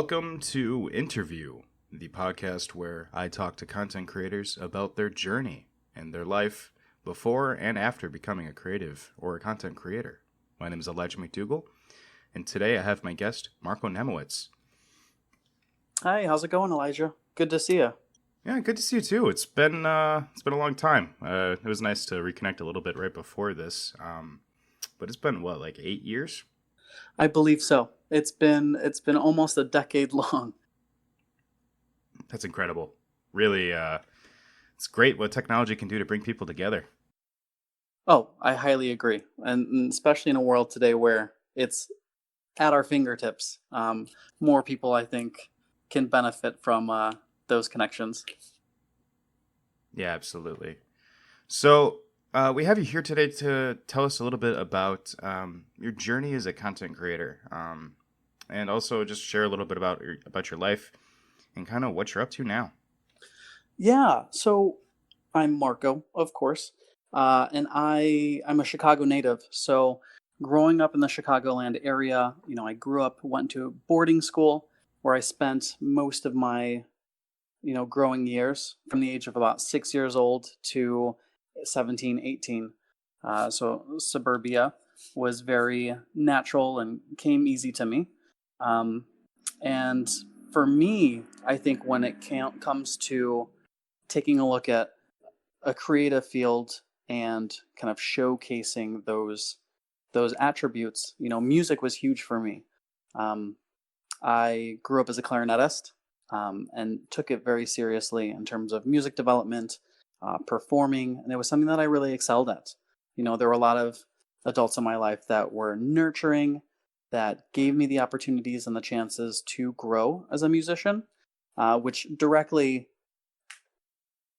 Welcome to Interview, the podcast where I talk to content creators about their journey and their life before and after becoming a creative or a content creator. My name is Elijah MacDougall, and today I have my guest, Marco Namowicz. Hi, how's it going, Elijah? Good to see you. Yeah, good to see you too. It's been a long time. It was nice to reconnect a little bit right before this, but it's been like 8 years? I believe so. It's been almost a decade long. That's incredible. Really, it's great what technology can do to bring people together. Oh, I highly agree, and especially in a world today where it's at our fingertips. More people, I think, can benefit from those connections. Yeah, absolutely. So, we have you here today to tell us a little bit about your journey as a content creator, and also just share a little bit about your life and kind of what you're up to now. Yeah, so I'm Marco, of course, and I'm a Chicago native. So growing up in the Chicagoland area, I grew up, went to boarding school where I spent most of my growing years from the age of about 6 years old to 17, 18. So suburbia was very natural and came easy to me. Um, and for me, I think when it comes to taking a look at a creative field and kind of showcasing those attributes, music was huge for me. Um, I grew up as a clarinetist and took it very seriously in terms of music development, performing, and it was something that I really excelled at. There were a lot of adults in my life that were nurturing, that gave me the opportunities and the chances to grow as a musician, which directly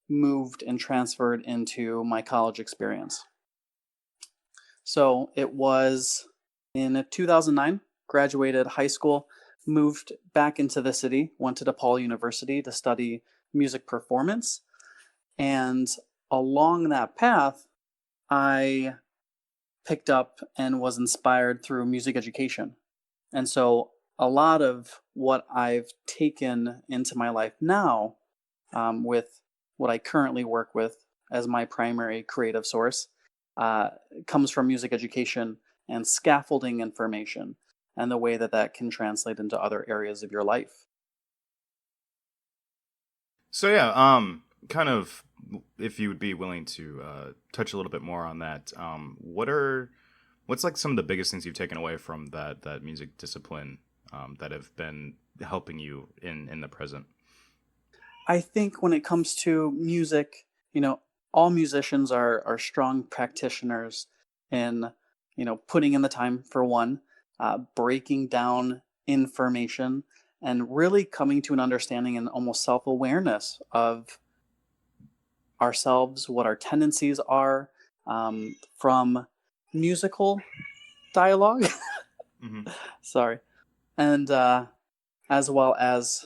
moved and transferred into my college experience. So it was in 2009, graduated high school, moved back into the city, went to DePaul University to study music performance. And along that path, I picked up and was inspired through music education. And so a lot of what I've taken into my life now, with what I currently work with as my primary creative source, comes from music education and scaffolding information and the way that that can translate into other areas of your life. So yeah, kind of, if you would be willing to touch a little bit more on that, what's like some of the biggest things you've taken away from that music discipline that have been helping you in the present? I think when it comes to music, all musicians are strong practitioners in, putting in the time for one, breaking down information, and really coming to an understanding and almost self awareness of ourselves, what our tendencies are, from musical dialogue. Hmm. Sorry. And as well as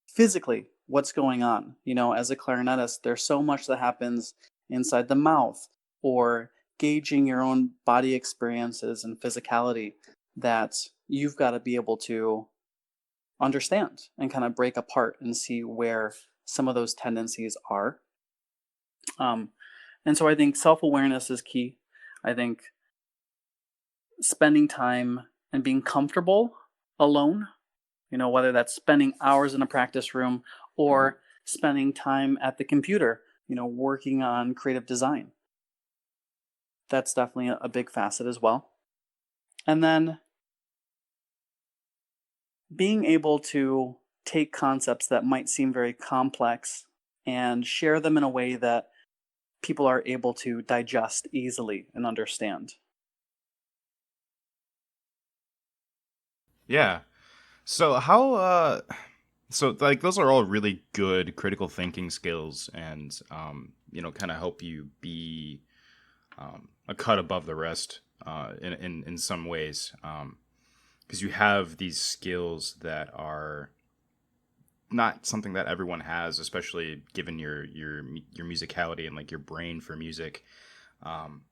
physically what's going on. As a clarinetist, there's so much that happens inside the mouth or gauging your own body experiences and physicality that you've got to be able to understand and kind of break apart and see where some of those tendencies are. Um, and so I think self awareness is key. I think spending time and being comfortable alone, whether that's spending hours in a practice room or spending time at the computer, working on creative design. That's definitely a big facet as well. And then being able to take concepts that might seem very complex and share them in a way that people are able to digest easily and understand. Yeah. So so like those are all really good critical thinking skills, and kind of help you be a cut above the rest in some ways, because you have these skills that are not something that everyone has, especially given your musicality and like your brain for music. Um,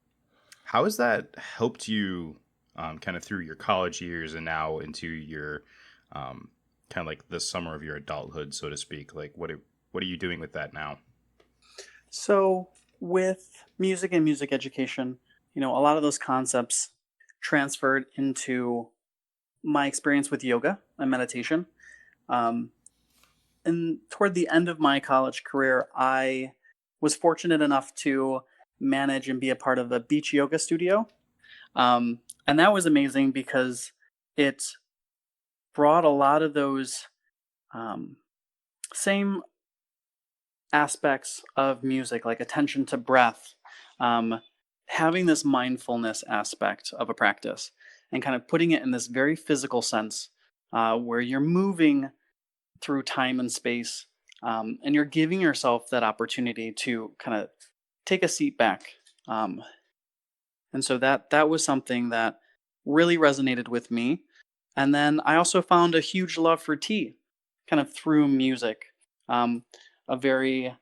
how has that helped you kind of through your college years and now into your um, kind of like the summer of your adulthood, so to speak. Like, what are you doing with that now? So, with music and music education, a lot of those concepts transferred into my experience with yoga and meditation. Um, and toward the end of my college career, I was fortunate enough to manage and be a part of a beach yoga studio. And that was amazing because it brought a lot of those um, same aspects of music, like attention to breath, um, having this mindfulness aspect of a practice, and kind of putting it in this very physical sense where you're moving through time and space, and you're giving yourself that opportunity to kind of take a seat back. Um, and so that was something that really resonated with me. And then I also found a huge love for tea, kind of through music. Um, a very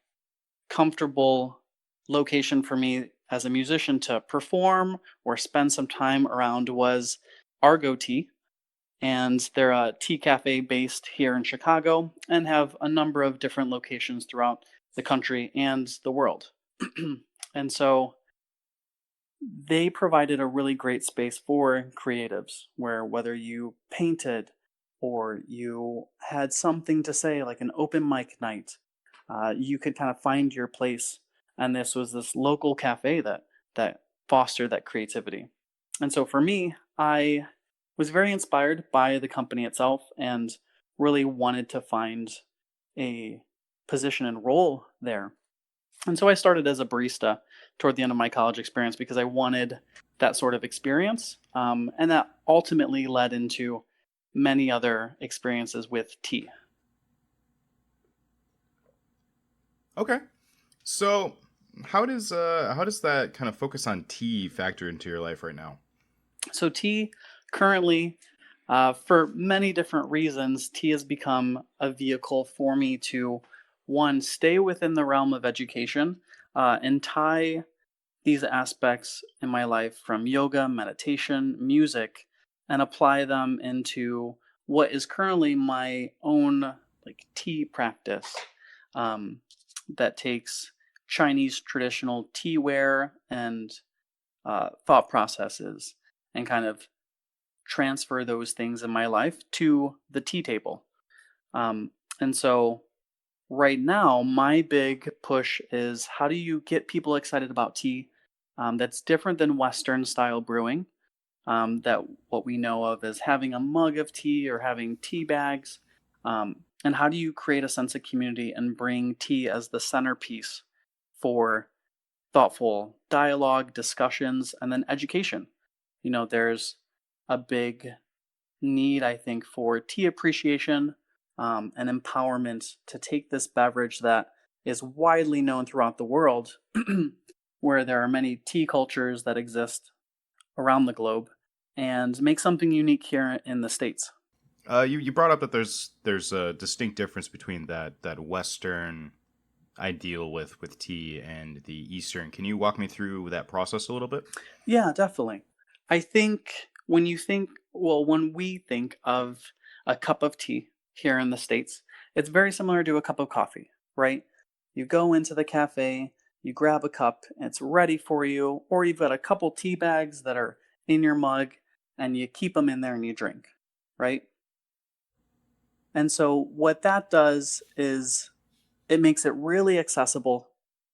comfortable location for me as a musician to perform or spend some time around was Argo Tea. And they're a tea cafe based here in Chicago and have a number of different locations throughout the country and the world. And so they provided a really great space for creatives where whether you painted or you had something to say, like an open mic night, you could kind of find your place. And this was this local cafe that fostered that creativity. And so for me, I was very inspired by the company itself and really wanted to find a position and role there. And so I started as a barista toward the end of my college experience because I wanted that sort of experience. And that ultimately led into many other experiences with tea. Okay. So, how does that kind of focus on tea factor into your life right now? So, tea currently, for many different reasons, tea has become a vehicle for me to, one, stay within the realm of education and tie these aspects in my life from yoga, meditation, music, and apply them into what is currently my own like tea practice um, that takes Chinese traditional teaware and thought processes and kind of transfer those things in my life to the tea table. Um, and so right now, my big push is how do you get people excited about tea that's different than Western style brewing? That what we know of as having a mug of tea or having tea bags. And how do you create a sense of community and bring tea as the centerpiece for thoughtful dialogue, discussions, and then education? There's a big need, I think, for tea appreciation and empowerment to take this beverage that is widely known throughout the world, where there are many tea cultures that exist around the globe, and make something unique here in the States. You brought up that there's a distinct difference between that Western ideal with tea and the Eastern. Can you walk me through that process a little bit? Yeah, definitely. I think when we think of a cup of tea here in the States, it's very similar to a cup of coffee, right? You go into the cafe, you grab a cup, and it's ready for you, or you've got a couple tea bags that are in your mug, and you keep them in there and you drink, right? And so what that does is it makes it really accessible.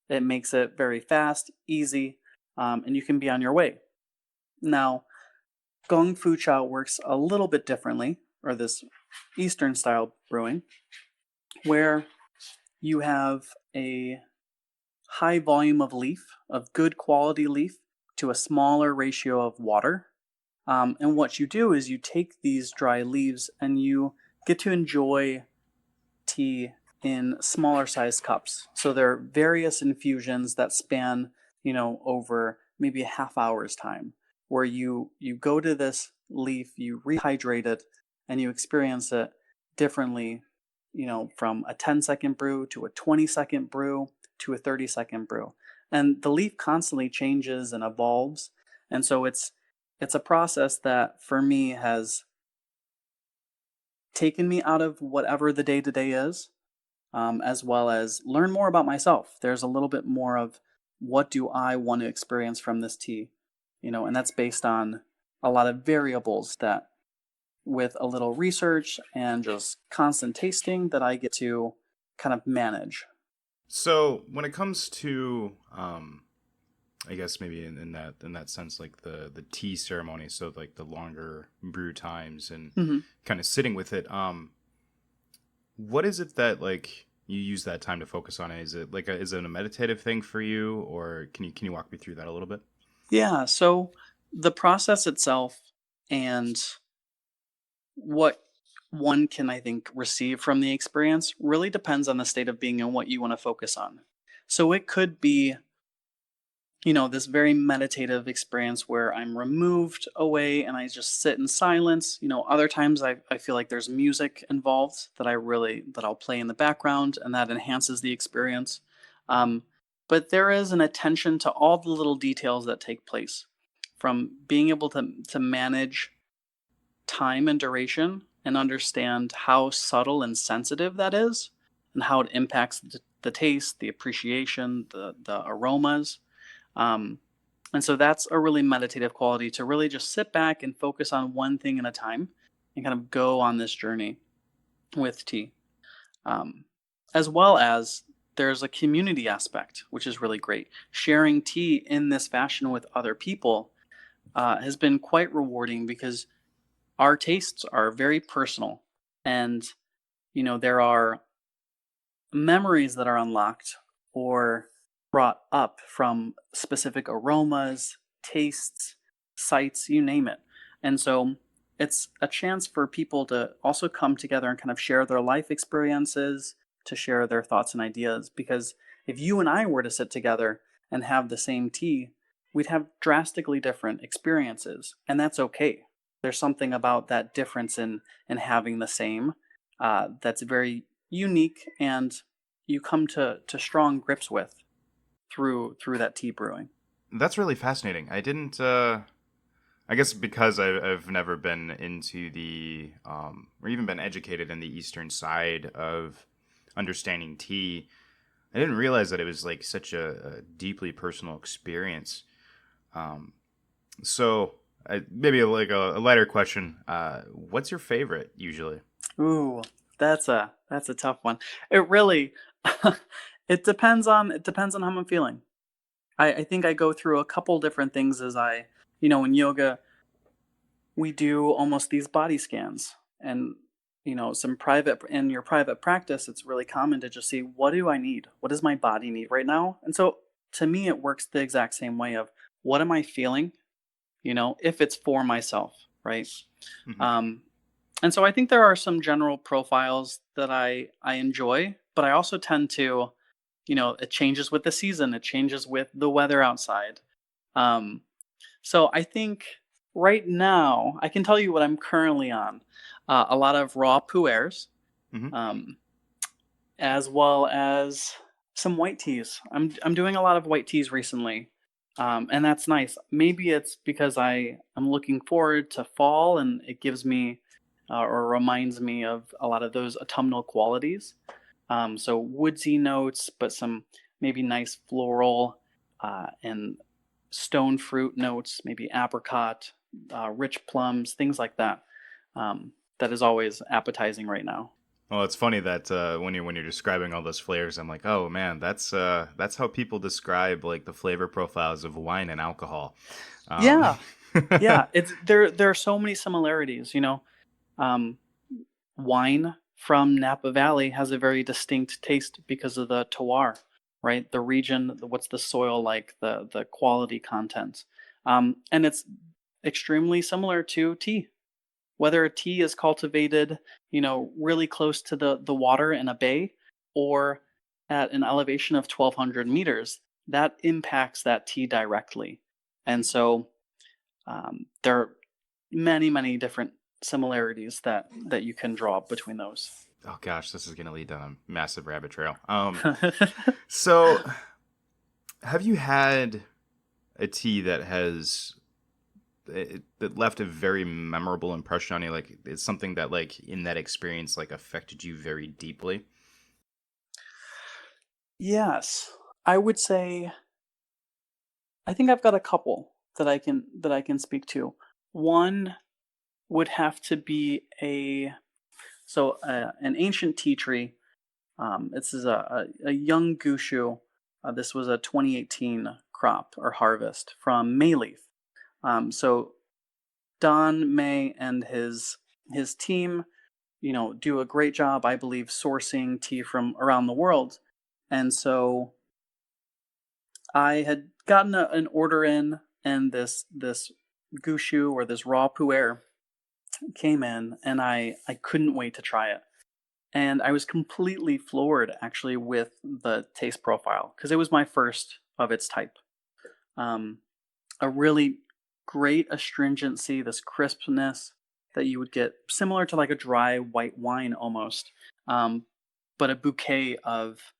It makes it very fast, easy, and you can be on your way. Now, Gong Fu Cha works a little bit differently, or this Eastern style brewing, where you have a high volume of leaf, of good quality leaf, to a smaller ratio of water. And what you do is you take these dry leaves and you get to enjoy tea in smaller sized cups. So there are various infusions that span, over maybe a half hour's time, where you go to this leaf, you rehydrate it, and you experience it differently, from a 10-second brew to a 20-second brew to a 30-second brew. And the leaf constantly changes and evolves. And so it's a process that for me has taken me out of whatever the day to day is, as well as learn more about myself. There's a little bit more of what do I want to experience from this tea, and that's based on a lot of variables that, with a little research and just constant tasting, that I get to kind of manage. So when it comes to, I guess maybe in that sense, like the tea ceremony, so like the longer brew times and Hmm. kind of sitting with it, what is it that like you use that time to focus on? Is it like is it a meditative thing for you, or can you walk me through that a little bit? Yeah, so the process itself and what one can, I think, receive from the experience really depends on the state of being and what you want to focus on. So it could be, this very meditative experience where I'm removed away and I just sit in silence. Other times I feel like there's music involved that I'll play in the background and that enhances the experience. Um, but there is an attention to all the little details that take place, from being able to manage time and duration and understand how subtle and sensitive that is and how it impacts the taste, the appreciation, the aromas. Um, and so that's a really meditative quality, to really just sit back and focus on one thing at a time and kind of go on this journey with tea. Um, as well as there's a community aspect, which is really great. Sharing tea in this fashion with other people has been quite rewarding, because our tastes are very personal, and there are memories that are unlocked or brought up from specific aromas, tastes, sights, you name it. And so it's a chance for people to also come together and kind of share their life experiences, to share their thoughts and ideas. Because if you and I were to sit together and have the same tea, we'd have drastically different experiences, and that's okay. There's something about that difference in having the same, that's very unique, and you come to strong grips with through that tea brewing. That's really fascinating. I didn't. I guess because I've never been into the or even been educated in the eastern side of understanding tea, I didn't realize that it was like such a deeply personal experience. Um, so maybe like a lighter question. What's your favorite usually? Ooh, that's a tough one. It really it depends on how I'm feeling. I think I go through a couple different things as in yoga we do almost these body scans, and some private in your private practice, it's really common to just see, what do I need, what does my body need right now. And so to me it works the exact same way of, what am I feeling, if it's for myself, right? Hmm. um and so I think there are some general profiles that I enjoy, but I also tend to, it changes with the season, it changes with the weather outside. um so I think right now I can tell you what I'm currently on. A lot of raw pu'ers, Hmm. um, as well as some white teas. I'm doing a lot of white teas recently, and that's nice. Maybe it's because I'm looking forward to fall, and it gives me, or reminds me of a lot of those autumnal qualities. So woodsy notes, but some maybe nice floral, and stone fruit notes, maybe apricot, rich plums, things like that. That is always appetizing right now. Well, it's funny that when you're describing all those flavors, I'm like, oh man, that's how people describe like the flavor profiles of wine and alcohol. Um, Yeah, yeah. It's there are so many similarities. Um, Wine from Napa Valley has a very distinct taste because of the terroir, right? The region, what's the soil like, the quality content, and it's extremely similar to tea. Whether a tea is cultivated, really close to the water in a bay, or at an elevation of 1,200 meters, that impacts that tea directly. And so there are many, many different similarities that you can draw between those. oh gosh, this is gonna lead down a massive rabbit trail. So have you had a tea that has it left a very memorable impression on you? Like, it's something that, like, in that experience, like, affected you very deeply? Yes, I would say I think I've got a couple that I can speak to. One would have to be an ancient tea tree. This is a young gushu. This was a 2018 crop or harvest from Mayleaf. So Don May and his team, do a great job, I believe, sourcing tea from around the world. And so I had gotten an order in, and this gushu or this raw pu'er came in, and I couldn't wait to try it. And I was completely floored actually with the taste profile because it was my first of its type. Um, a really great astringency, this crispness that you would get similar to like a dry white wine almost, um, but a bouquet of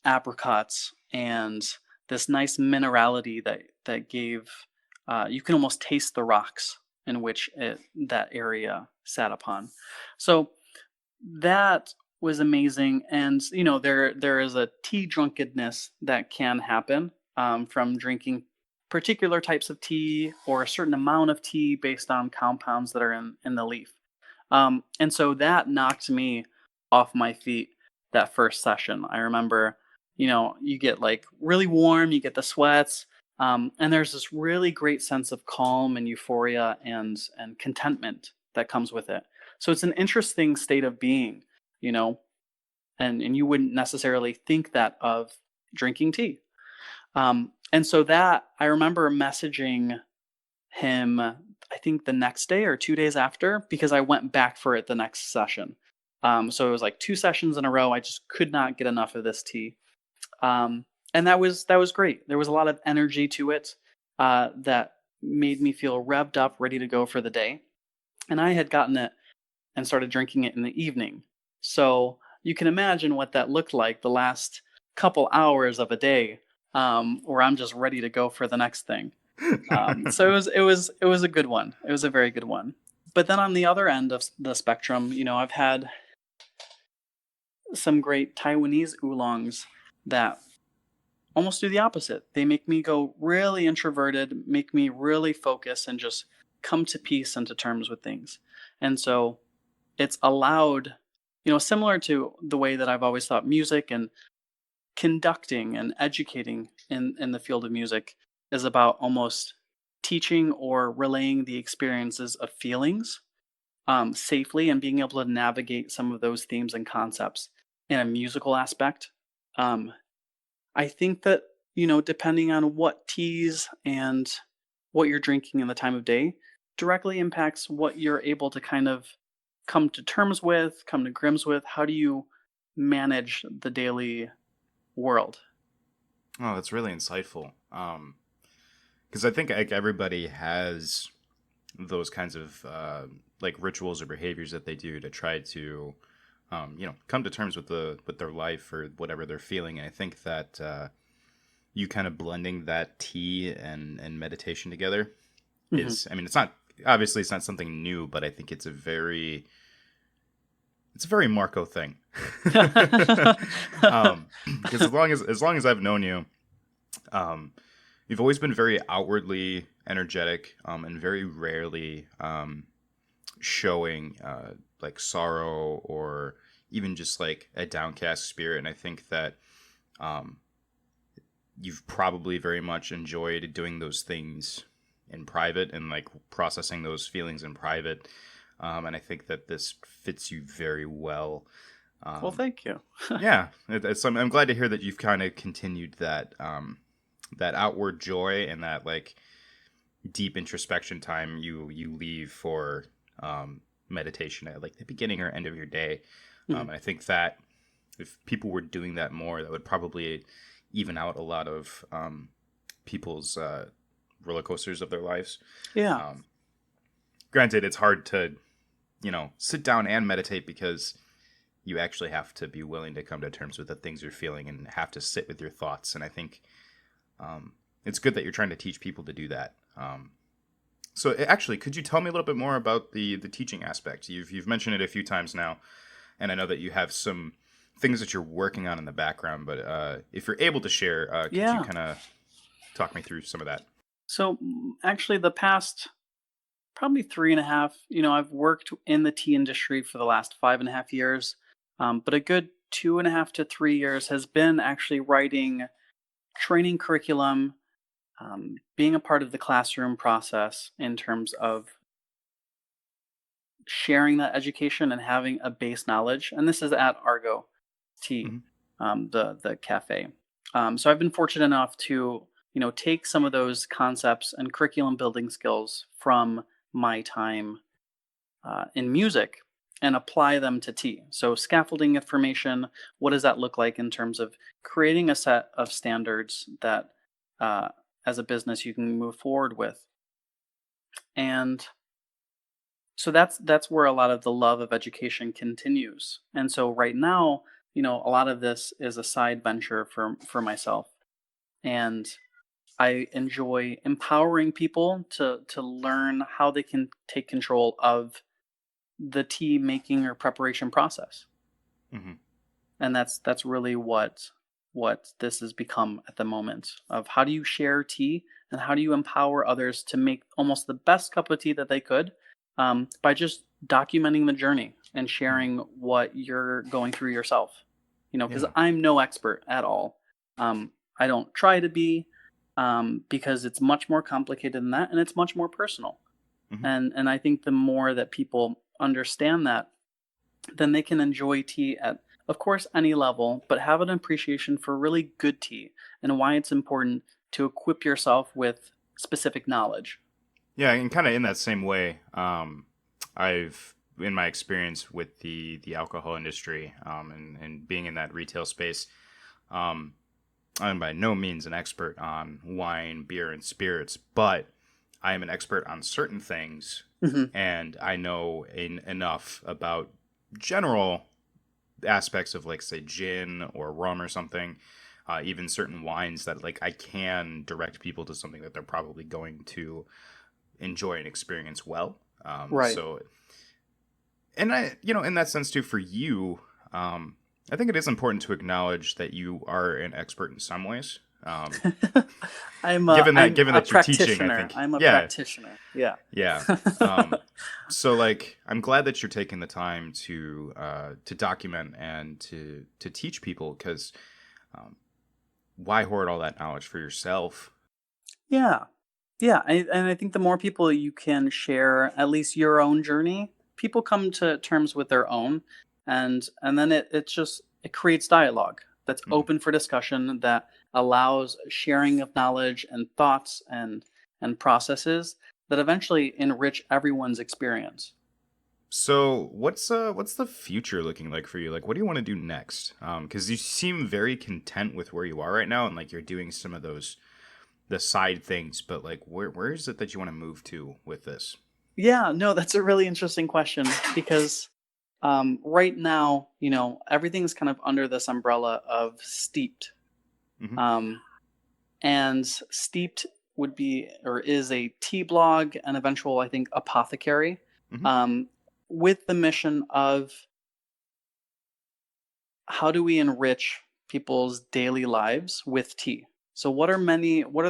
apricots and this nice minerality that gave you can almost taste the rocks in which that area sat upon. So that was amazing, and there is a tea drunkenness that can happen from drinking particular types of tea or a certain amount of tea based on compounds that are in the leaf. And so that knocked me off my feet that first session. I remember, you get like really warm, you get the sweats, and there's this really great sense of calm and euphoria and contentment that comes with it. So it's an interesting state of being, you know, and you wouldn't necessarily think that of drinking tea. And so that I remember messaging him, I think the next day or 2 days after, because I went back for it the next session. So it was like 2 sessions in a row. I just could not get enough of this tea. And that was great. There was a lot of energy to it that made me feel revved up, ready to go for the day. And I had gotten it and started drinking it in the evening. So you can imagine what that looked like the last couple hours of a day, where I'm just ready to go for the next thing. So it was a good one. It was a very good one. But then on the other end of the spectrum, I've had some great Taiwanese oolongs that almost do the opposite. They make me go really introverted, make me really focus and just come to peace and to terms with things. And so it's allowed, similar to the way that I've always thought music and conducting and educating in the field of music is about almost teaching or relaying the experiences of feelings safely and being able to navigate some of those themes and concepts in a musical aspect. Um, I think that, depending on what teas and what you're drinking in the time of day directly impacts what you're able to kind of come to terms with, come to grips with. How do you manage the daily world? Oh, that's really insightful. Because I think like everybody has those kinds of like rituals or behaviors that they do to try to, come to terms with their life or whatever they're feeling. And I think that you kind of blending that tea and meditation together Hmm. is, I mean, it's not obviously it's not something new, but I think it's a very Marco thing. Because as long as I've known you, you've always been very outwardly energetic, and very rarely showing like sorrow or even just like a downcast spirit. And I think that um, you've probably very much enjoyed doing those things in private and like processing those feelings in private. And I think that this fits you very well. Well, Um, thank you. yeah, I'm glad to hear that you've kind of continued that that outward joy and that like deep introspection time you leave for meditation at like the beginning or end of your day. Mhm. And I think that if people were doing that more, that would probably even out a lot of people's roller coasters of their lives. Yeah. Um, Granted, it's hard to sit down and meditate because you actually have to be willing to come to terms with the things you're feeling and have to sit with your thoughts. And I think it's good that you're trying to teach people to do that. So actually, could you tell me a little bit more about the teaching aspect? You've mentioned it a few times now, and I know that you have some things that you're working on in the background. But if you're able to share, could you Yeah. kind of talk me through some of that? So actually, the past probably 3.5, I've worked in the tea industry for the last 5.5 years, but a good 2.5 to 3 years has been actually writing training curriculum, being a part of the classroom process in terms of sharing that education and having a base knowledge. And this is at Argo Tea, Hmm. the cafe. So I've been fortunate enough to take some of those concepts and curriculum building skills from my time in music and apply them to tea. So scaffolding information, what does that look like in terms of creating a set of standards that uh, as a business you can move forward with? And so that's where a lot of the love of education continues. And so right now, a lot of this is a side venture for myself. And I enjoy empowering people to learn how they can take control of the tea making or preparation process. Hmm. And that's really what this has become at the moment, of how do you share tea and how do you empower others to make almost the best cup of tea that they could, by just documenting the journey and Hmm. sharing what you're going through yourself. Because Yeah. I'm no expert at all. I don't try to be, because it's much more complicated than that, and it's much more personal. Hmm. And I think the more that people understand that, then they can enjoy tea at, of course, any level, but have an appreciation for really good tea and why it's important to equip yourself with specific knowledge. Yeah, and kind of in that same way, I've in my experience with the alcohol industry, and being in that retail space, um, I'm by no means an expert on wine, beer, and spirits, but I am an expert on certain things, Hmm. and I know enough about general aspects of, like, say, gin or rum or something, even certain wines, that like I can direct people to something that they're probably going to enjoy and experience well. Right. So, and in that sense too, for you, I think it is important to acknowledge that you are an expert in some ways. I'm Given a that you're teaching, I practitioner. think, I'm a yeah, practitioner. Yeah. yeah. So like, I'm glad that you're taking the time to document and to teach people, because um, why hoard all that knowledge for yourself? Yeah. Yeah. And I think the more people you can share at least your own journey, people come to terms with their own. And then it creates dialogue that's Mhm. open for discussion, that allows sharing of knowledge and thoughts and processes that eventually enrich everyone's experience. So what's the future looking like for you? Like, what do you want to do next? Because you seem very content with where you are right now, and like you're doing some of the side things, but like where is it that you want to move to with this? Yeah, no, that's a really interesting question because right now, everything's kind of under this umbrella of steeped. Hmm. Um, and steeped would be or is a tea blog and eventual, I think, apothecary, Hmm. um, with the mission of how do we enrich people's daily lives with tea. So what are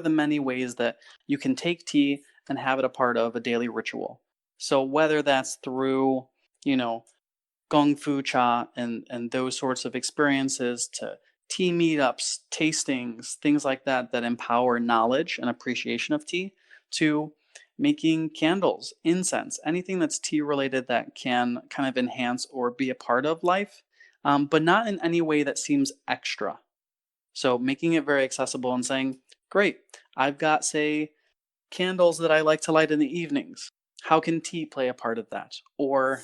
the many ways that you can take tea and have it a part of a daily ritual? So whether that's through, you know, gong fu cha and those sorts of experiences, to tea meetups, tastings, things like that that empower knowledge and appreciation of tea, to making candles, incense, anything that's tea related that can kind of enhance or be a part of life, but not in any way that seems extra. So making it very accessible and saying, great, I've got, say, candles that I like to light in the evenings. How can tea play a part of that? Or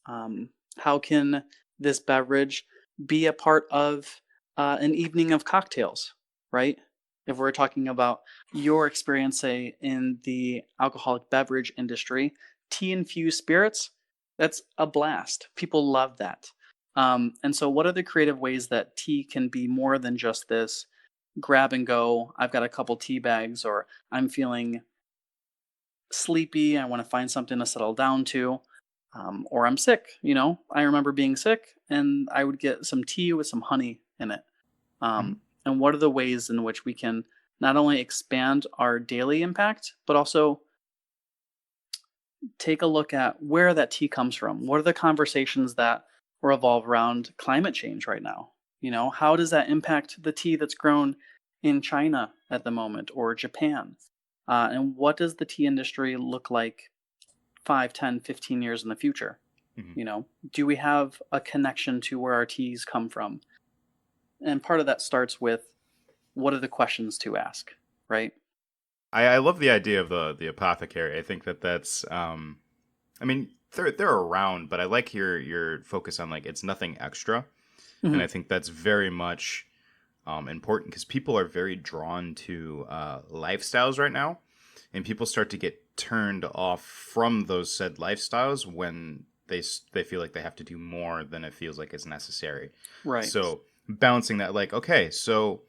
um, how can this beverage be a part of an evening of cocktails, right? If we're talking about your experience, say, in the alcoholic beverage industry, tea infused spirits, that's a blast. People love that. And so, what are the creative ways that tea can be more than just this grab and go? I've got a couple tea bags, or I'm feeling sleepy, I want to find something to settle down to, or I'm sick. I remember being sick, and I would get some tea with some honey in it. Mhm. And what are the ways in which we can not only expand our daily impact, but also take a look at where that tea comes from? What are the conversations that revolve around climate change right now? How does that impact the tea that's grown in China at the moment, or Japan? And what does the tea industry look like 5, 10, 15 years in the future? Mhm. Do we have a connection to where our teas come from? And part of that starts with, what are the questions to ask, right? I love the idea of the apothecary. I think that's I mean they're around, but I like your focus on like it's nothing extra, and Hmm. I think that's very much important because people are very drawn to lifestyles right now, and people start to get turned off from those said lifestyles when they feel like they have to do more than it feels like is necessary. Right. So balancing that, like, okay, so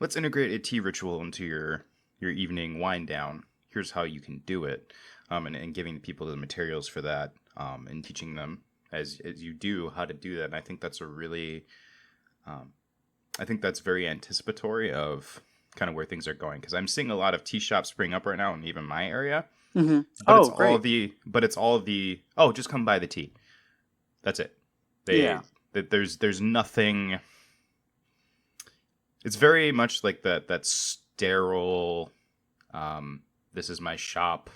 let's integrate a tea ritual into your evening wind down. Here's how you can do it, and giving people the materials for that, and teaching them as you do how to do that. And I think that's a really um, I think that's very anticipatory of kind of where things are going because I'm seeing a lot of tea shops spring up right now in even my area, Hmm. but Oh, great. it's all the oh just come buy the tea. That's it. Yeah. They that there's nothing. It's very much like that sterile. This is my shop.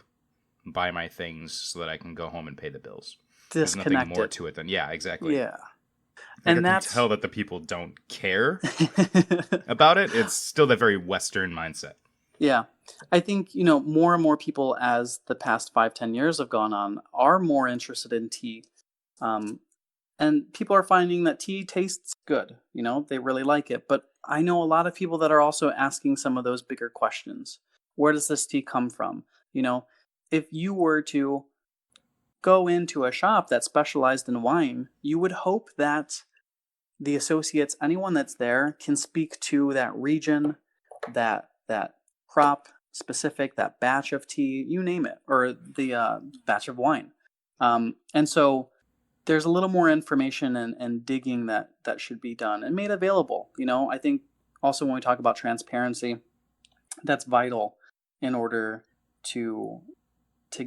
Buy my things so that I can go home and pay the bills. There's nothing more Disconnected. to it than yeah, exactly. Yeah. Like I And can that's tell that the people don't care about it. It's still that very Western mindset. yeah. I think, more and more people, as the past 5, 10 years have gone on, are more interested in tea. Um, and people are finding that tea tastes good. They really like it. But I know a lot of people that are also asking some of those bigger questions. Where does this tea come from? You know, if you were to go into a shop that specialized in wine, you would hope that the associates, anyone that's there, can speak to that region, that crop specific, that batch of tea, you name it, or the batch of wine. And so there's a little more information and digging that should be done and made available. I think also when we talk about transparency, that's vital in order to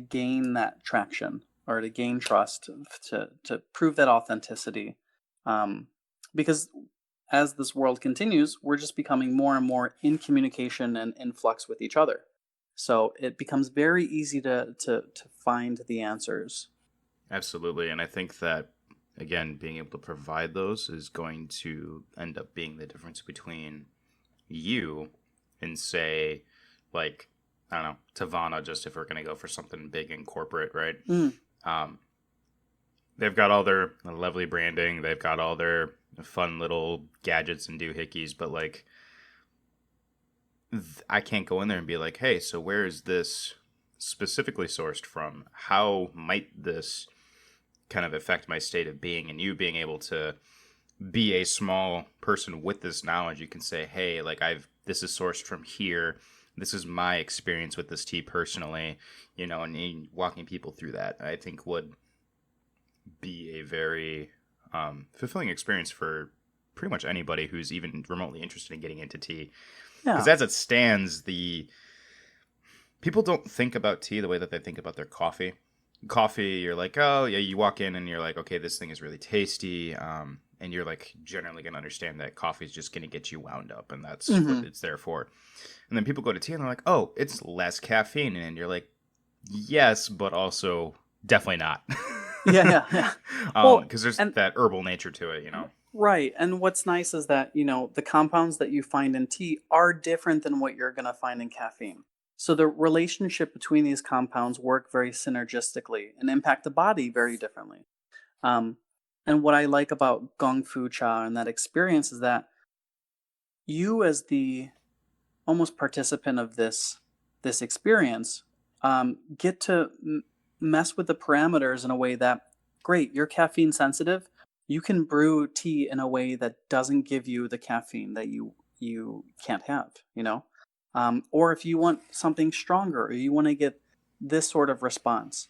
gain that traction or to gain trust, to prove that authenticity. Um, because as this world continues, we're just becoming more and more in communication and in flux with each other. So it becomes very easy to find the answers. Absolutely. And I think that, again, being able to provide those is going to end up being the difference between you and, say, like, I don't know, Tavana, just if we're going to go for something big and corporate, right? Mm, Um, they've got all their lovely branding, they've got all their fun little gadgets and doohickeys, but, like, I can't go in there and be like, hey, so where is this specifically sourced from? How might this kind of affect my state of being? And you being able to be a small person with this knowledge, you can say, hey, like this is sourced from here. This is my experience with this tea personally, and walking people through that, I think would be a very fulfilling experience for pretty much anybody who's even remotely interested in getting into tea. Because yeah. as it stands, the people don't think about tea the way that they think about their coffee. Coffee, you're like, oh yeah, you walk in and you're like, okay, this thing is really tasty, and you're like generally gonna understand that coffee is just gonna get you wound up, and that's what Hmm. it's there for. And then people go to tea and they're like, oh, it's less caffeine, and you're like, yes, but also definitely not, Yeah, yeah, yeah. Well, because there's and that herbal nature to it. right. And what's nice is that, the compounds that you find in tea are different than what you're going to find in caffeine. So the relationship between these compounds work very synergistically and impact the body very differently. Um, and what I like about Gong Fu Cha and that experience is that you, as the almost participant of this experience, get to mess with the parameters in a way that, great, you're caffeine sensitive. You can brew tea in a way that doesn't give you the caffeine that you can't have. Or if you want something stronger, or you want to get this sort of response.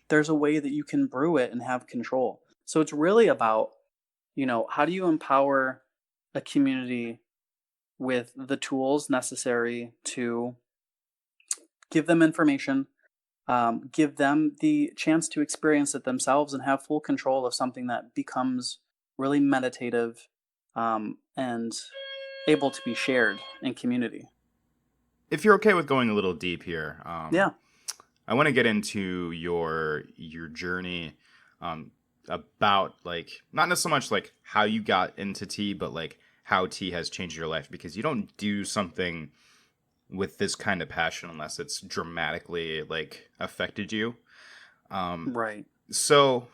There's a way that you can brew it and have control. So it's really about, how do you empower a community with the tools necessary to give them information, give them the chance to experience it themselves and have full control of something that becomes really meditative, and able to be shared in community. If you're okay with going a little deep here, Yeah. I want to get into your journey, about like not so much like how you got into tea, but like how tea has changed your life, because you don't do something with this kind of passion unless it's dramatically like affected you. Um, Right. so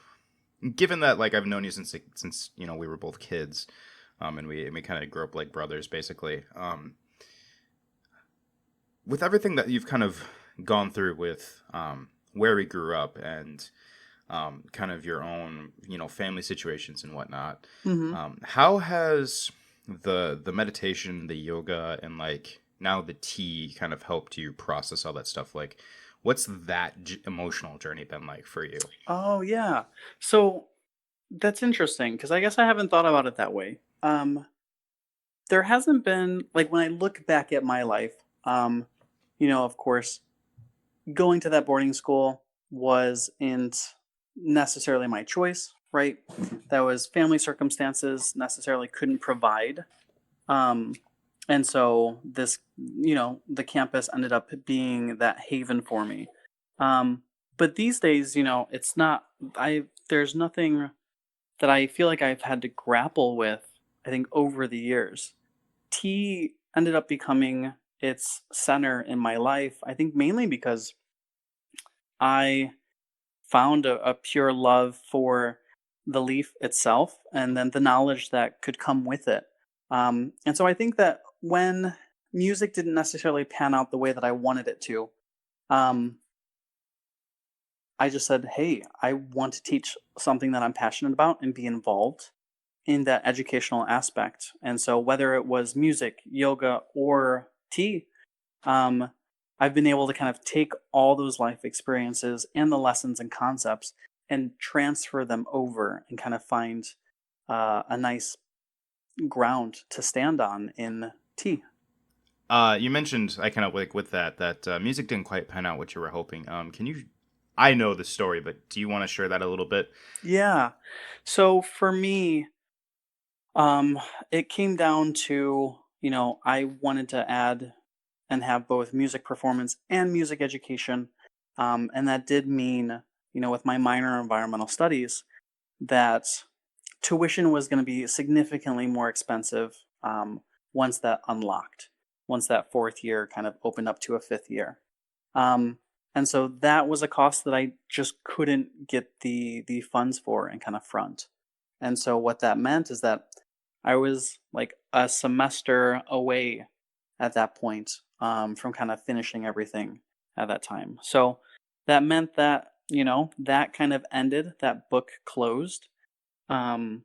given that like I've known you since we were both kids, and we kind of grew up like brothers basically. With everything that you've kind of gone through with where we grew up and kind of your own family situations and whatnot, Mm-hmm. how has the meditation, the yoga, and like now the tea kind of helped you process all that stuff? Like, what's that emotional journey been like for you? Oh, yeah. So that's interesting because I guess I haven't thought about it that way. There hasn't been, like, when I look back at my life, of course, going to that boarding school wasn't necessarily my choice, right? That was family circumstances necessarily couldn't provide. Um, and so the campus ended up being that haven for me. But these days, it's not, there's nothing that I feel like I've had to grapple with, I think, over the years. Tea ended up becoming its center in my life, I think mainly because I found a pure love for the leaf itself and then the knowledge that could come with it. And so I think that when music didn't necessarily pan out the way that I wanted it to, um, I just said, hey, I want to teach something that I'm passionate about and be involved in that educational aspect. And so whether it was music, yoga, or tea, um, I've been able to kind of take all those life experiences and the lessons and concepts and transfer them over and kind of find a nice ground to stand on in tea. You mentioned I kind of like with that music didn't quite pan out what you were hoping. Can you? I know the story, but do you want to share that a little bit? Yeah. So for me, um, it came down to, I wanted to add and have both music performance and music education. And that did mean, with my minor in environmental studies, that tuition was going to be significantly more expensive, once that unlocked, once that fourth year kind of opened up to a fifth year. Um, and so that was a cost that I just couldn't get the funds for and kind of front. And so what that meant is that I was like a semester away at that point, from kind of finishing everything at that time. So that meant that, that kind of ended, that book closed. Um,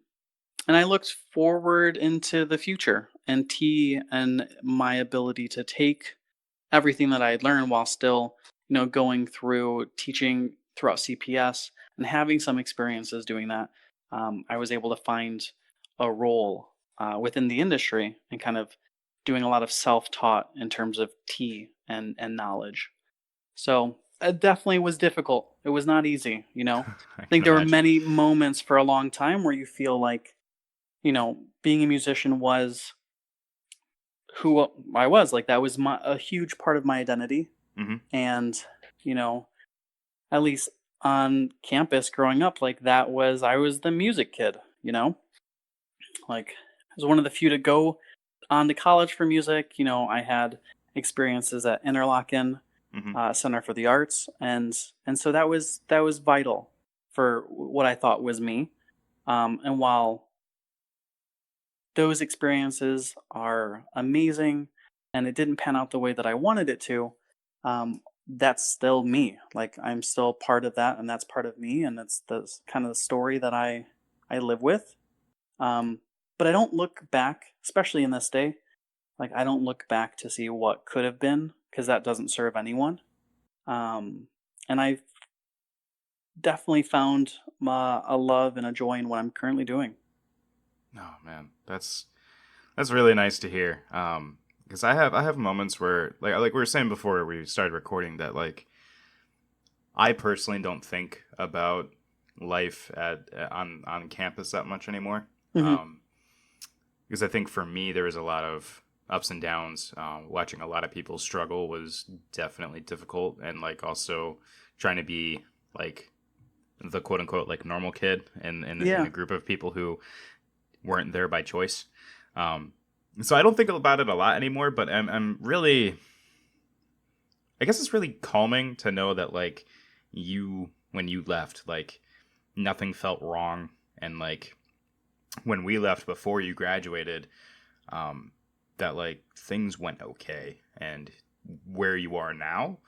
and I looked forward into the future and tea and my ability to take everything that I had learned while still, going through teaching throughout CPS and having some experiences doing that. I was able to find a role within the industry and kind of doing a lot of self-taught in terms of tea and knowledge. So it definitely was difficult. It was not easy. I I can think there were imagine. many moments for a long time where you feel like, being a musician was who I was. Like that was a huge part of my identity. Hmm. And, you know, at least on campus growing up, like I was the music kid, like I was one of the few to go on to college for music. I had experiences at Interlochen Hmm. Center for the Arts, and so that was vital for what I thought was me. And while those experiences are amazing, and it didn't pan out the way that I wanted it to, that's still me. Like I'm still part of that, and that's part of me, and it's the kind of the story that I live with. Um, but I don't look back, especially in this day. Like I don't look back to see what could have been because that doesn't serve anyone. And I've definitely found a love and a joy in what I'm currently doing. Oh man, that's really nice to hear. Because I have moments where like we were saying before we started recording that like I personally don't think about life at on campus that much anymore. Hmm. Um, because I think for me there was a lot of ups and downs. Watching a lot of people struggle was definitely difficult, and like also trying to be like the quote unquote like normal kid in Yeah. a group of people who weren't there by choice. Um, so I don't think about it a lot anymore, but I'm really, I guess it's really calming to know that like you, when you left, like nothing felt wrong. And like when we left before you graduated, um, that like things went okay. And where you are now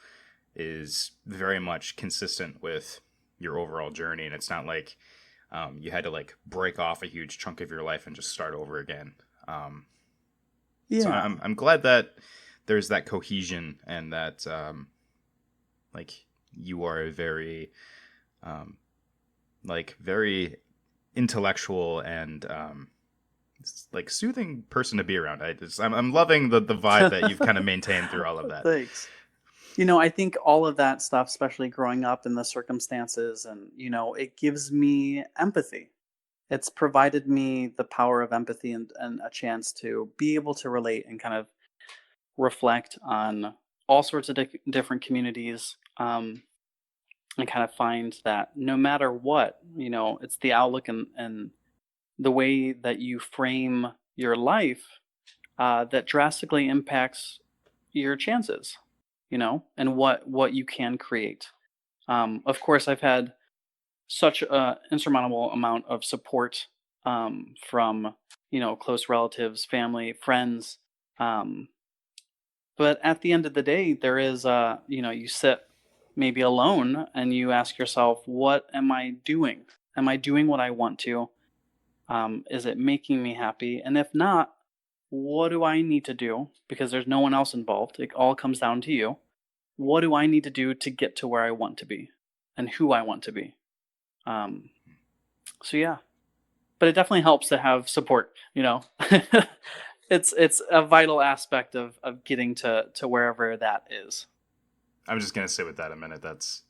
is very much consistent with your overall journey. And it's not like you had to like break off a huge chunk of your life and just start over again. Um, so Yeah. I'm glad that there's that cohesion and that like you are a very um, like very intellectual and like soothing person to be around. I'm loving the vibe that you've kind of maintained through all of that. Thanks. I think all of that stuff, especially growing up in the circumstances, and, it gives me empathy. It's provided me the power of empathy and a chance to be able to relate and kind of reflect on all sorts of different communities, and kind of find that no matter what, it's the outlook and the way that you frame your life that drastically impacts your chances, and what you can create. Of course, I've had such an insurmountable amount of support from close relatives, family, friends. Um, but at the end of the day, there is you sit maybe alone and you ask yourself, what am I doing? Am I doing what I want to? Is it making me happy? And if not, what do I need to do? Because there's no one else involved. It all comes down to you. What do I need to do to get to where I want to be and who I want to be? Um, so yeah, but it definitely helps to have support. It's a vital aspect of getting to wherever that is. I'm just gonna sit with that a minute. That's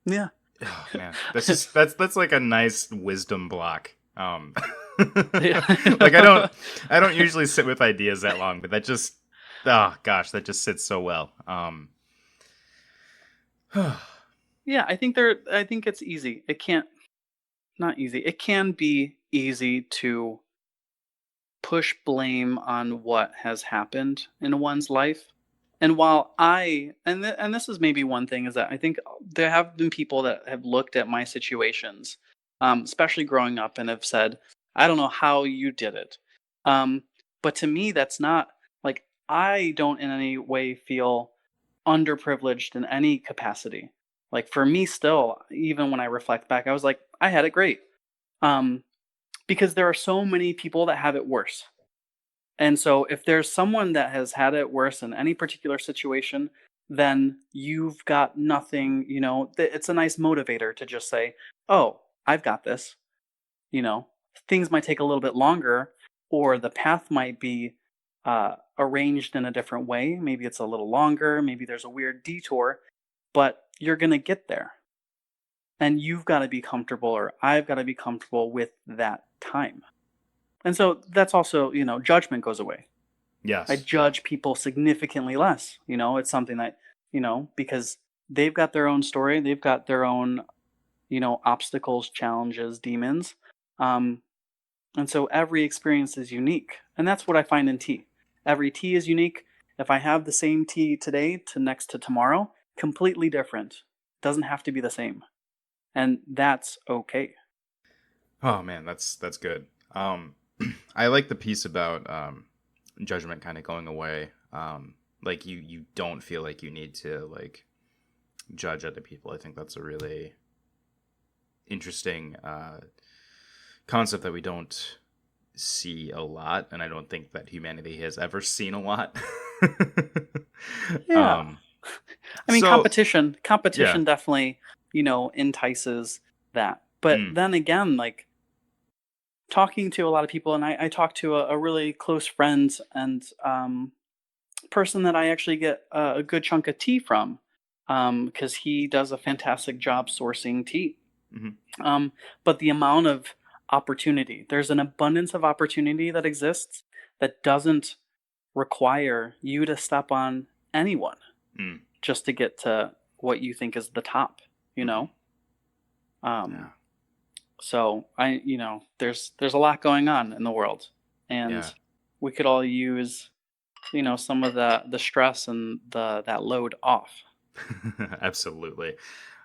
Yeah. oh man, that's like a nice wisdom block. Yeah. Like I don't usually sit with ideas that long, but that just oh gosh, that just sits so well. Yeah, I think it's easy. It can't not easy. It can be easy to push blame on what has happened in one's life. And while and this is maybe one thing, is that I think there have been people that have looked at my situations, especially growing up, and have said, "I don't know how you did it." Um, but to me, that's not like, I don't in any way feel underprivileged in any capacity. Like for me, still, even when I reflect back, I was like, I had it great. Um, because there are so many people that have it worse. And so if there's someone that has had it worse in any particular situation, then you've got nothing, it's a nice motivator to just say, "Oh, I've got this." You know, Things might take a little bit longer, or the path might be arranged in a different way. Maybe it's a little longer, maybe there's a weird detour, but you're going to get there. And you've got to be comfortable, or I've got to be comfortable with that time. And so that's also, judgment goes away. I Yes, yeah. judge people significantly less. It's something that, because they've got their own story, they've got their own, obstacles, challenges, demons. Um, and so every experience is unique. And that's what I find in tea. Every tea is unique. If I have the same tea today to next to tomorrow, completely different. It doesn't have to be the same. And that's okay. Oh man, that's good. I like the piece about judgment kind of going away. Like you don't feel like you need to like judge other people. I think that's a really interesting concept that we don't see a lot, and I don't think that humanity has ever seen a lot. Yeah. um, I mean, So yeah. competition definitely, entices that. But Mm, then again, like talking to a lot of people, and I talked to a really close friend and person that I actually get a good chunk of tea from, because he does a fantastic job sourcing tea. mhm. Um, but the amount of opportunity, there's an abundance of opportunity that exists that doesn't require you to step on anyone Mm, just to get to what you think is the top, you mhm. know? Um, Yeah. so there's a lot going on in the world, Yeah. and we could all use, some of the stress and that load off. Absolutely.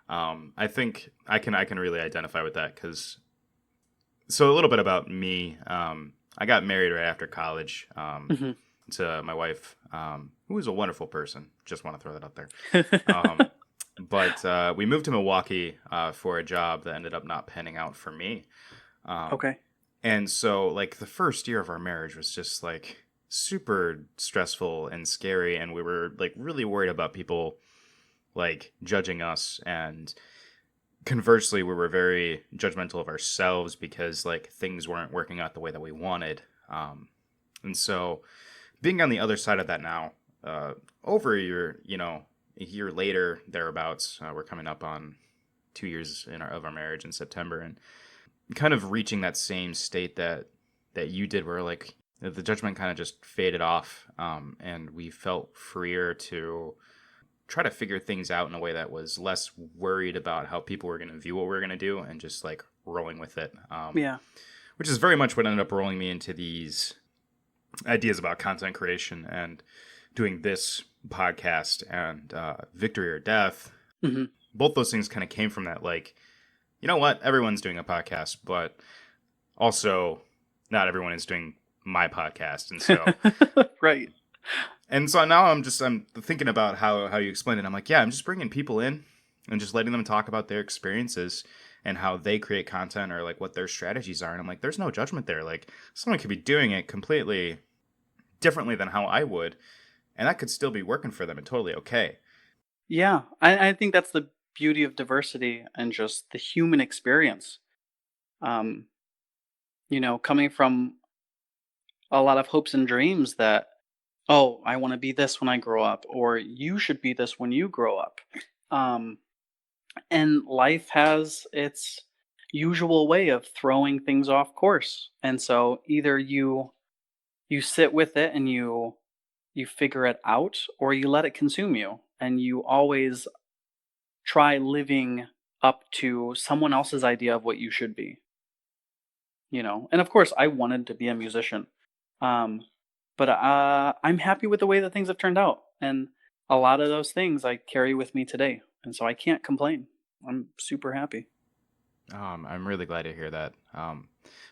I think I can really identify with that because so a little bit about me. I got married right after college Hmm. to my wife, who is a wonderful person. Just want to throw that out there. Um, but we moved to Milwaukee for a job that ended up not panning out for me. Um, Okay. and so, like, the first year of our marriage was just like super stressful and scary, and we were like really worried about people like judging us, and conversely we were very judgmental of ourselves because like things weren't working out the way that we wanted. And so being on the other side of that now, uh, over a year later thereabouts, we're coming up on 2 years of our marriage in September, and kind of reaching that same state that you did, where like the judgment kind of just faded off, and we felt freer to try to figure things out in a way that was less worried about how people were going to view what we were going to do, and just like rolling with it. Yeah. Which is very much what ended up rolling me into these ideas about content creation and doing this podcast and Victory or Death. Hmm. Both those things kind of came from that, like, you know what, everyone's doing a podcast, but also not everyone is doing my podcast. Right. And so now I'm thinking about how you explained it. I'm like, yeah, I'm just bringing people in and just letting them talk about their experiences and how they create content, or like what their strategies are. And I'm like, there's no judgment there. Like, someone could be doing it completely differently than how I would, and that could still be working for them and totally okay. Yeah. I think that's the beauty of diversity and just the human experience. Um, coming from a lot of hopes and dreams that, oh, I want to be this when I grow up, or you should be this when you grow up. Um, and life has its usual way of throwing things off course. And so either you sit with it and you figure it out, or you let it consume you, and you always try living up to someone else's idea of what you should be. And of course I wanted to be a musician, um, but I'm happy with the way that things have turned out, and a lot of those things I carry with me today, and so I can't complain. I'm super happy. I'm really glad to hear that.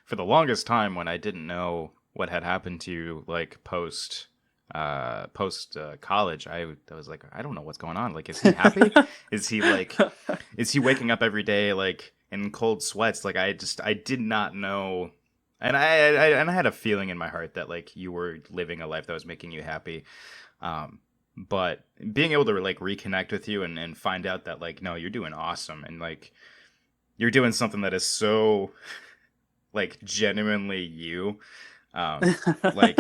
For the longest time, when I didn't know what had happened to you, like post college, I was like, I don't know what's going on. Like, is he happy? Is he like, is he waking up every day like in cold sweats? Like, I did not know, and I had a feeling in my heart that like you were living a life that was making you happy. Um, but being able to like reconnect with you and find out that like, no, you're doing awesome, and like you're doing something that is so like genuinely you. Like, just like,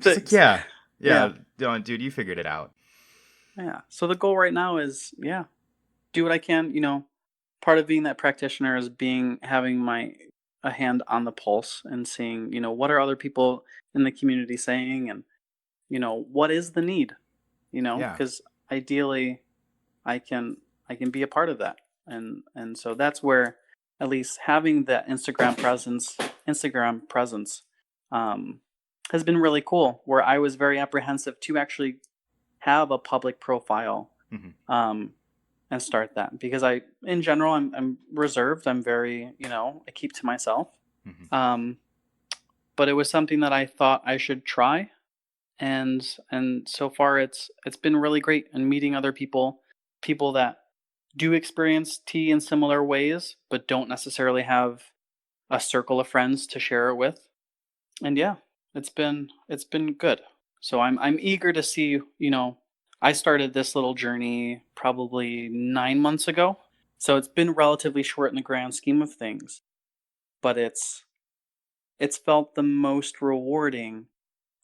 Thanks. yeah, Yeah. dude, you figured it out. Yeah. So the goal right now is, yeah, do what I can. Part of being that practitioner is having my a hand on the pulse and seeing, what are other people in the community saying, and what is the need, Yeah. because ideally I can I can be a part of that. And so that's where at least having that Instagram presence um, has been really cool, where I was very apprehensive to actually have a public profile, Hmm. um, and start that, because in general, I'm reserved. I'm very, I keep to myself. Hmm. Um, but it was something that I thought I should try, and so far it's been really great. And meeting other people that do experience tea in similar ways, but don't necessarily have a circle of friends to share it with. And yeah, it's been good. So I'm eager to see, I started this little journey probably 9 months ago. So it's been relatively short in the grand scheme of things, but it's felt the most rewarding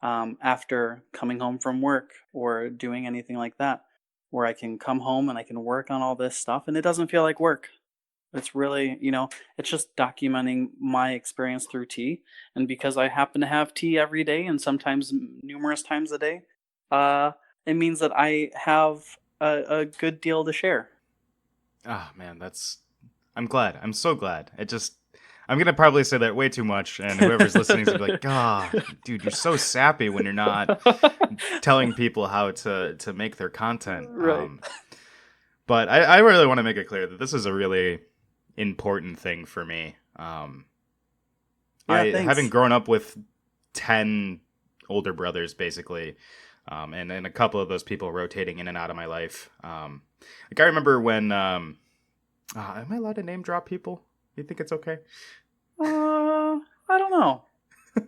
after coming home from work or doing anything like that, where I can come home and I can work on all this stuff and it doesn't feel like work. It's really, it's just documenting my experience through tea. And because I happen to have tea every day and sometimes numerous times a day, uh, it means that I have a good deal to share. Ah, man, I'm glad. I'm so glad. I'm gonna probably say that way too much, and whoever's listening is gonna be like, "Ah, dude, you're so sappy when you're not telling people how to make their content." Right. But I really want to make it clear that this is a really important thing for me. Yeah, thanks. Having grown up with 10 older brothers, basically, and a couple of those people rotating in and out of my life. Like I remember when, am I allowed to name drop people? You think it's okay? I don't know.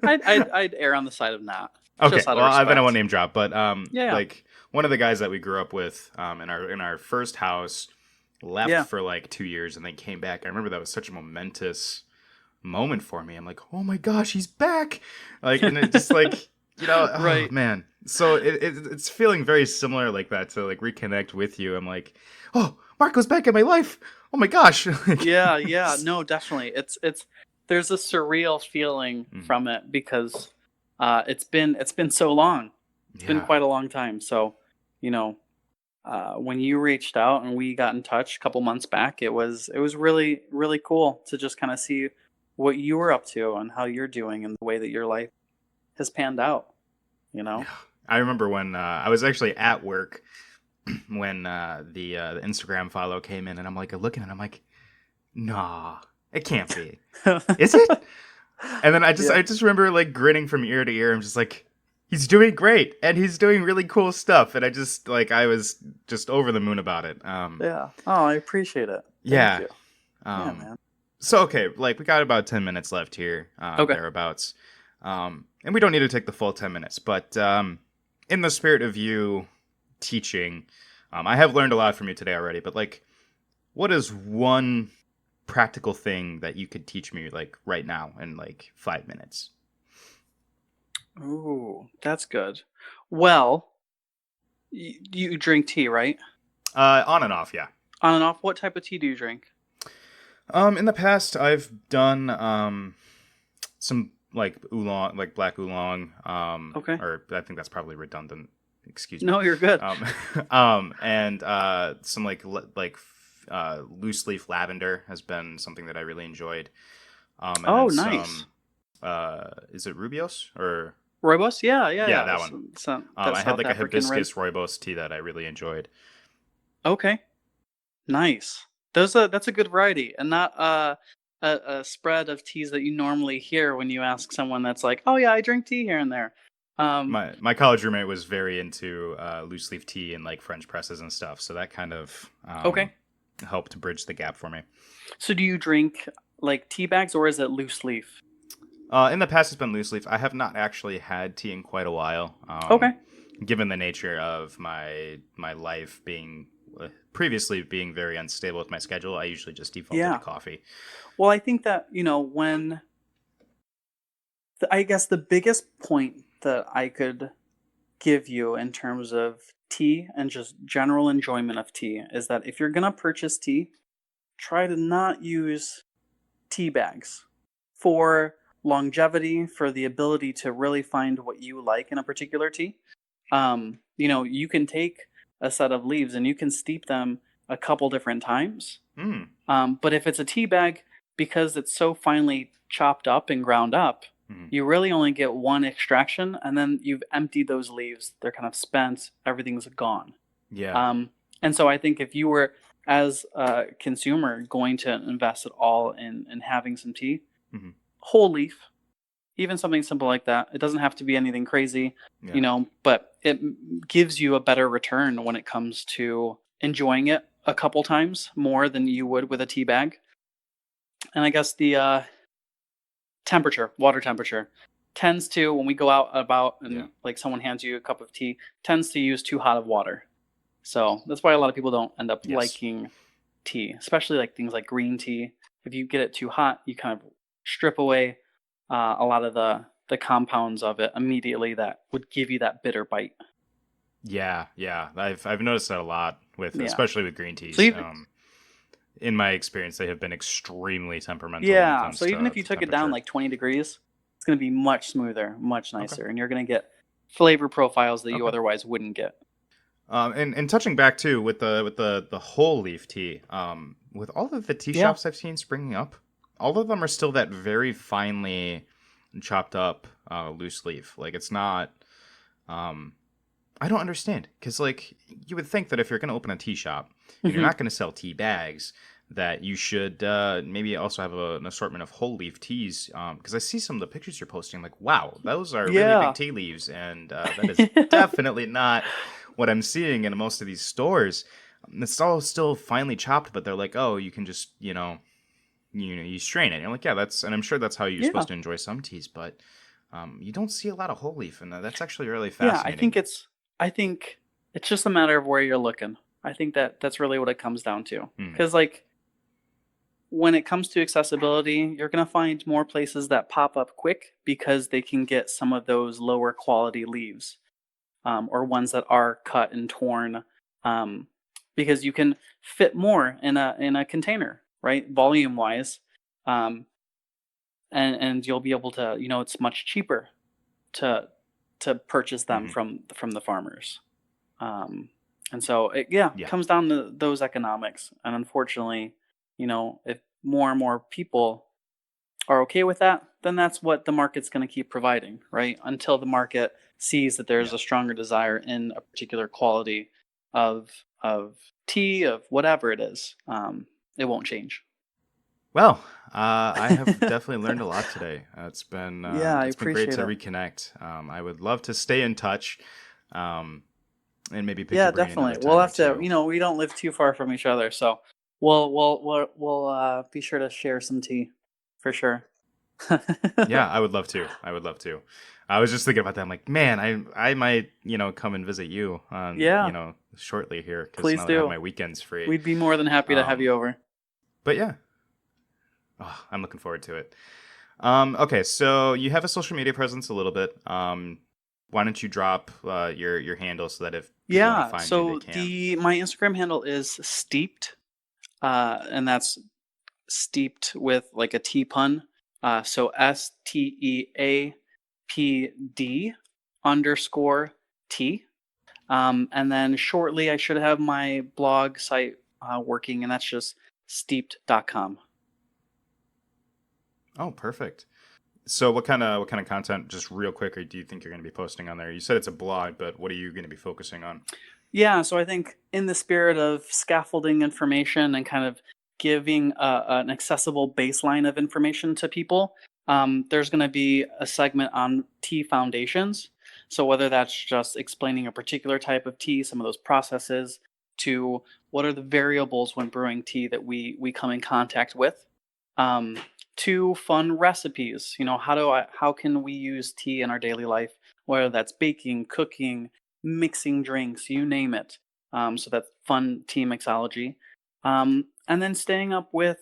I'd err on the side of not. Okay, Just out of well, then I respect. won't name drop, but Yeah. like one of the guys that we grew up with in our first house left Yeah. for like 2 years and then came back. I remember that was such a momentous moment for me. I'm like, oh my gosh, he's back! Like, and it just like Right. oh man. So it's feeling very similar like that to like reconnect with you. I'm like, oh, Marco's back in my life. Oh my gosh. Yeah, no, definitely. It's there's a surreal feeling from it because it's been so long. It's been quite a long time. So, when you reached out and we got in touch a couple months back, it was really really cool to just kind of see what you were up to and how you're doing and the way that your life has panned out. I remember when I was actually at work when the Instagram follow came in, and I'm like looking, and I'm like, nah, it can't be. Is it? And then I just remember like grinning from ear to ear. I'm just like, he's doing great, and he's doing really cool stuff, and I was just over the moon about it. Yeah. Oh, I appreciate it. Yeah. Thank you. Yeah, man. So okay, like we got about 10 minutes left here, Okay. thereabouts, and we don't need to take the full 10 minutes, but in the spirit of you teaching, I have learned a lot from you today already. But like, what is one practical thing that you could teach me like right now in like 5 minutes? Ooh, that's good. Well, you drink tea, right? On and off, yeah. On and off. What type of tea do you drink? In the past, I've done some like oolong, like black oolong. Okay. Or I think that's probably redundant. Excuse me. No, you're good. And some loose leaf lavender has been something that I really enjoyed. And Oh, then nice. is it Rubios or Rooibos? Yeah. yeah, that one. That I had South like a African hibiscus rooibos tea that I really enjoyed. Okay. Nice. That's a good variety, and not a spread of teas that you normally hear when you ask someone that's like, "Oh yeah, I drink tea here and there." My college roommate was very into loose leaf tea and like French presses and stuff, so that kind of Okay. helped bridge the gap for me. So do you drink like tea bags or is it loose leaf? In the past, it's been loose leaf. I have not actually had tea in quite a while. Okay. Given the nature of my life being previously being very unstable with my schedule, I usually just default to coffee. Well, I think that, I guess the biggest point that I could give you in terms of tea and just general enjoyment of tea is that if you're going to purchase tea, try to not use tea bags for longevity, for the ability to really find what you like in a particular tea. You can take a set of leaves and you can steep them a couple different times. But if it's a tea bag, because it's so finely chopped up and ground up, you really only get one extraction, and then you've emptied those leaves. They're kind of spent. Everything's gone. Yeah. And so I think if you were, as a consumer, going to invest it all in having some tea, whole leaf, even something simple like that. It doesn't have to be anything crazy, but it gives you a better return when it comes to enjoying it a couple times more than you would with a tea bag. And I guess the water temperature, tends to, when we go out about and like someone hands you a cup of tea, tends to use too hot of water. So that's why a lot of people don't end up Yes. liking tea, especially like things like green tea. If you get it too hot, you kind of strip away a lot of the compounds of it immediately that would give you that bitter bite. Yeah. I've noticed that a lot Yeah. especially with green teas. So even, In my experience, they have been extremely temperamental. yeah, When it comes so even if you to took it down temperature. like 20 degrees, it's going to be much smoother, much Okay. nicer, and you're going to get flavor profiles that you Okay. otherwise wouldn't get. And touching back too with the whole leaf tea, with all of the tea Yeah. shops I've seen springing up, all of them are still that very finely chopped up loose leaf. Like it's not. I don't understand because like you would think that if you're going to open a tea shop and you're Mhm. not going to sell tea bags, that you should maybe also have an assortment of whole leaf teas. Because I see some of the pictures you're posting, like wow, those are really Yeah. big tea leaves, and that is definitely not what I'm seeing in most of these stores. It's all still finely chopped, but they're like, oh, you can just you strain it. And you're like, yeah, and I'm sure that's how you're Yeah. supposed to enjoy some teas, but you don't see a lot of whole leaf, and that's actually really Yeah, fascinating. I think it's just a matter of where you're looking. I think that's really what it comes down to. Hmm. Because like when it comes to accessibility, you're going to find more places that pop up quick because they can get some of those lower quality leaves, or ones that are cut and torn, because you can fit more in a container, right? Volume wise, and you'll be able to, it's much cheaper to purchase them Mhm. from the farmers. And so it comes down to those economics. And unfortunately, if more and more people are okay with that, then that's what the market's going to keep providing, right? Until the market sees that there's Yeah. a stronger desire in a particular quality of tea, of whatever it is, it won't change. Well, I have definitely learned a lot today. Yeah, I It's been great appreciate to it. reconnect. I would love to stay in touch, and maybe pick Yeah, your brain another definitely. We'll time or have to, two. we don't live too far from each other, so we'll be sure to share some tea for sure. Yeah, I would love to. I would love to. I was just thinking about that. I'm like, man, I might come and visit you Yeah, shortly here because please now that I have do. my weekends free. We'd be more than happy to have Um, you over. but yeah, I'm looking forward to it. Okay, so you have a social media presence a little bit. Why don't you drop your handle so that if people want to Yeah, find you, they so can. my Instagram handle is steeped, and that's steeped with like a T pun. So STEAPD_T. And then shortly I should have my blog site working, and that's just steeped.com. Oh, perfect. So what kind of content, just real quick, or do you think you're going to be posting on there? You said it's a blog, but what are you going to be focusing on? Yeah, so I think in the spirit of scaffolding information and kind of giving an accessible baseline of information to people, there's going to be a segment on tea foundations. So whether that's just explaining a particular type of tea, some of those processes, to what are the variables when brewing tea that we come in contact with, to fun recipes. How can we use tea in our daily life, whether that's baking, cooking, mixing drinks, you name it. So that's fun tea mixology. And then staying up with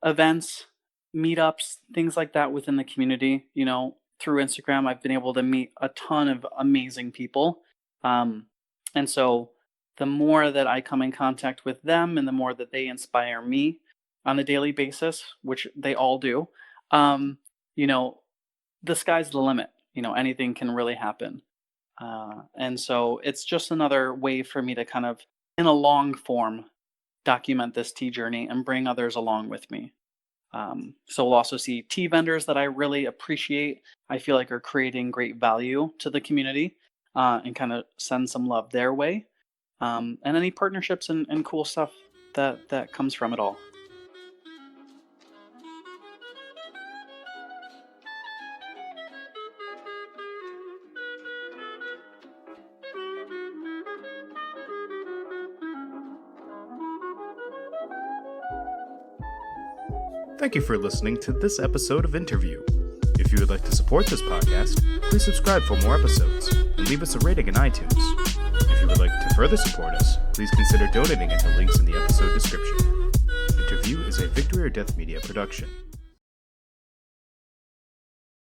events, meetups, things like that within the community. Through Instagram, I've been able to meet a ton of amazing people. And so the more that I come in contact with them and the more that they inspire me on a daily basis, which they all do, you know, the sky's the limit. Anything can really happen. And so it's just another way for me to kind of, in a long form, document this tea journey and bring others along with me. So we'll also see tea vendors that I really appreciate. I feel like are creating great value to the community, and kind of send some love their way. And any partnerships and cool stuff that comes from it all. Thank you for listening to this episode of Interview. If you would like to support this podcast, please subscribe for more episodes and leave us a rating in iTunes. If you would like to further support us, please consider donating at the links in the episode description. Interview is a Victory or Death Media production.